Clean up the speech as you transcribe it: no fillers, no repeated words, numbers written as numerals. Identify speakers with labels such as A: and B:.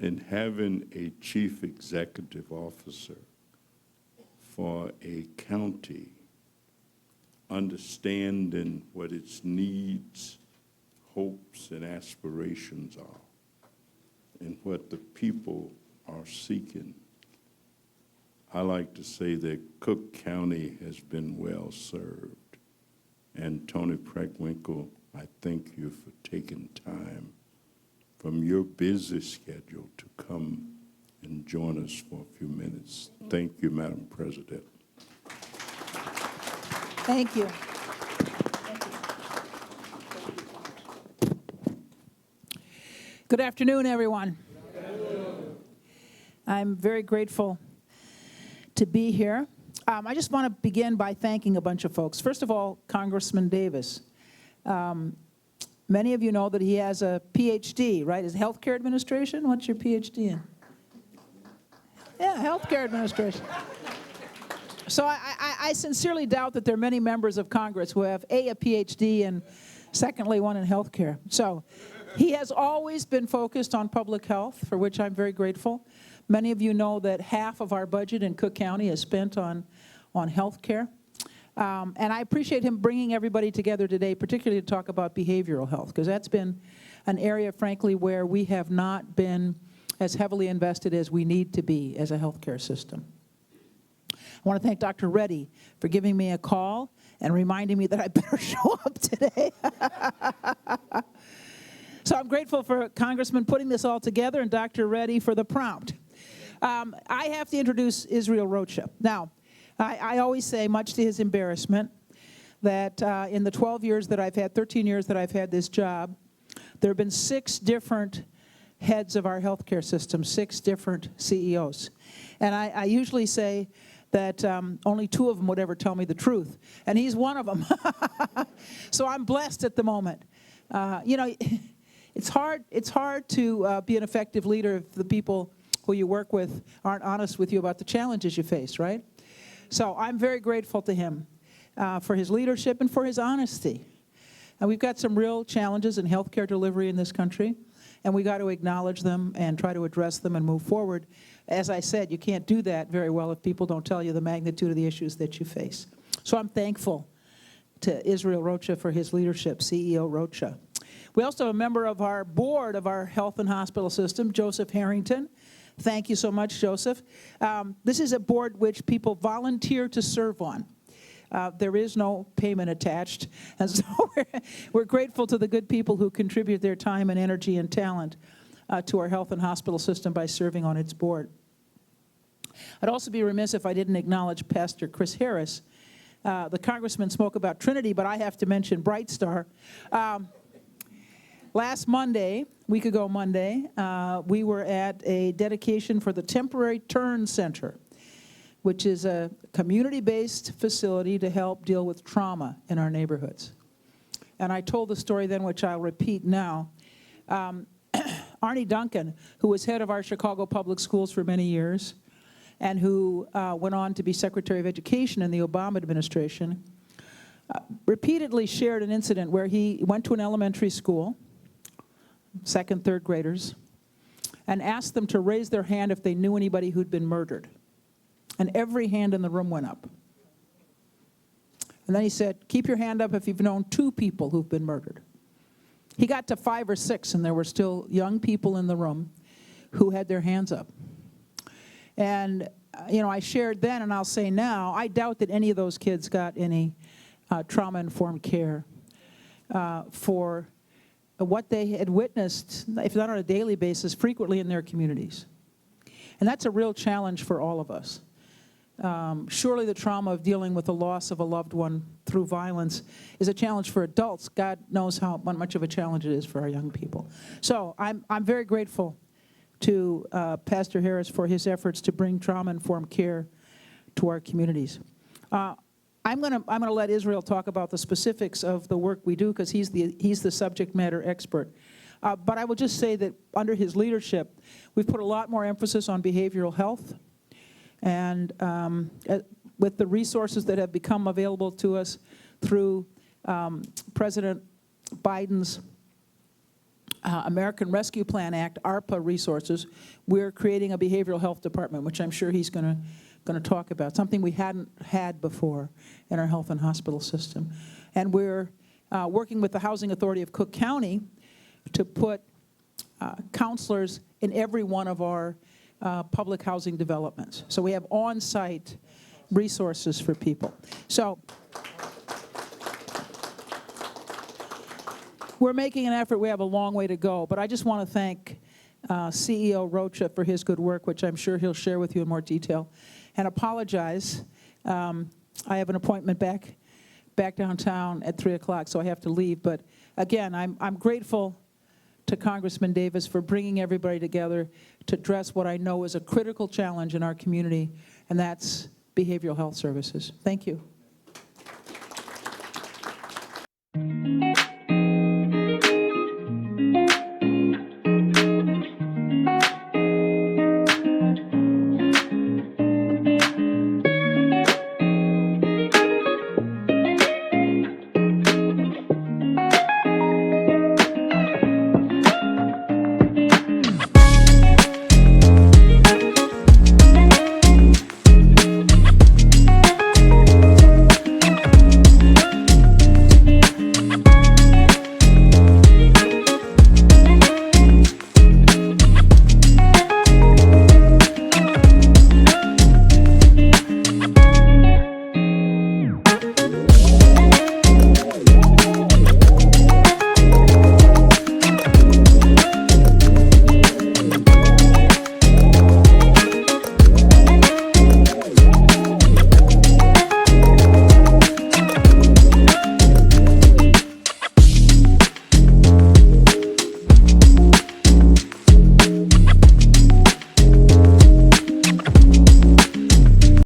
A: And having a chief executive officer for a county, understanding what its needs, hopes, and aspirations are, and what the people are seeking. I like to say that Cook County has been well served. And Toni Preckwinkle, I thank you for taking time from your busy schedule to come and join us for a few minutes. Thank you, Madam President.
B: Thank you. Good afternoon, everyone. Good afternoon. I'm very grateful to be here. I just want to begin by thanking a bunch of folks. First of all, Congressman Davis. Many of you know that he has a PhD, right? Is healthcare administration? What's your PhD in? Yeah, healthcare administration. So I sincerely doubt that there are many members of Congress who have a PhD and secondly one in healthcare. So he has always been focused on public health, for which I'm very grateful. Many of you know that half of our budget in Cook County is spent on healthcare. And I appreciate him bringing everybody together today, particularly to talk about behavioral health, because that's been an area, frankly, where we have not been as heavily invested as we need to be as a healthcare system. I want to thank Dr. Reddy for giving me a call and reminding me that I better show up today. So I'm grateful for Congressman putting this all together and Dr. Reddy for the prompt. I have to introduce Israel Rocha. Now, I always say, much to his embarrassment, that in the 13 years that I've had this job, there have been 6 different heads of our healthcare system, 6 different CEOs. And I usually say that only 2 of them would ever tell me the truth, and he's one of them. So I'm blessed at the moment. You know, it's hard to be an effective leader if the people who you work with aren't honest with you about the challenges you face, right? So I'm very grateful to him for his leadership and for his honesty. And we've got some real challenges in healthcare delivery in this country, and we got to acknowledge them and try to address them and move forward. As I said, you can't do that very well if people don't tell you the magnitude of the issues that you face. So I'm thankful to Israel Rocha for his leadership, CEO Rocha. We also have a member of our board of our health and hospital system, Joseph Harrington. Thank you so much, Joseph. This is a board which people volunteer to serve on. There is no payment attached, and so we're grateful to the good people who contribute their time and energy and talent to our health and hospital system by serving on its board. I'd also be remiss if I didn't acknowledge Pastor Chris Harris. The Congressman spoke about Trinity, but I have to mention Bright Star. Last Monday, week ago Monday, we were at a dedication for the Temporary Turn Center, which is a community-based facility to help deal with trauma in our neighborhoods. And I told the story then, which I'll repeat now. Arnie Duncan, who was head of our Chicago Public Schools for many years, and who went on to be Secretary of Education in the Obama administration, repeatedly shared an incident where he went to an elementary school, 2nd, 3rd graders, and asked them to raise their hand if they knew anybody who'd been murdered. And every hand in the room went up. And then he said, keep your hand up if you've known 2 people who've been murdered. He got to 5 or 6, and there were still young people in the room who had their hands up. And, you know, I shared then, and I'll say now, I doubt that any of those kids got any trauma-informed care for what they had witnessed, if not on a daily basis, frequently in their communities. And that's a real challenge for all of us. Surely the trauma of dealing with the loss of a loved one through violence is a challenge for adults. God knows how much of a challenge it is for our young people. So I'm very grateful to Pastor Harris for his efforts to bring trauma-informed care to our communities. I'm gonna let Israel talk about the specifics of the work we do, because he's the subject matter expert. But I will just say that under his leadership, we've put a lot more emphasis on behavioral health, and with the resources that have become available to us through President Biden's American Rescue Plan Act, ARPA resources, we're creating a behavioral health department, which I'm sure he's going to talk about, something we hadn't had before in our health and hospital system. And we're working with the Housing Authority of Cook County to put counselors in every one of our public housing developments. So we have on-site resources for people. So we're making an effort. We have a long way to go. But I just want to thank CEO Rocha for his good work, which I'm sure he'll share with you in more detail, and apologize. I have an appointment back downtown at 3 o'clock, so I have to leave. But again, I'm grateful to Congressman Davis for bringing everybody together to address what I know is a critical challenge in our community, and that's behavioral health services. Thank you.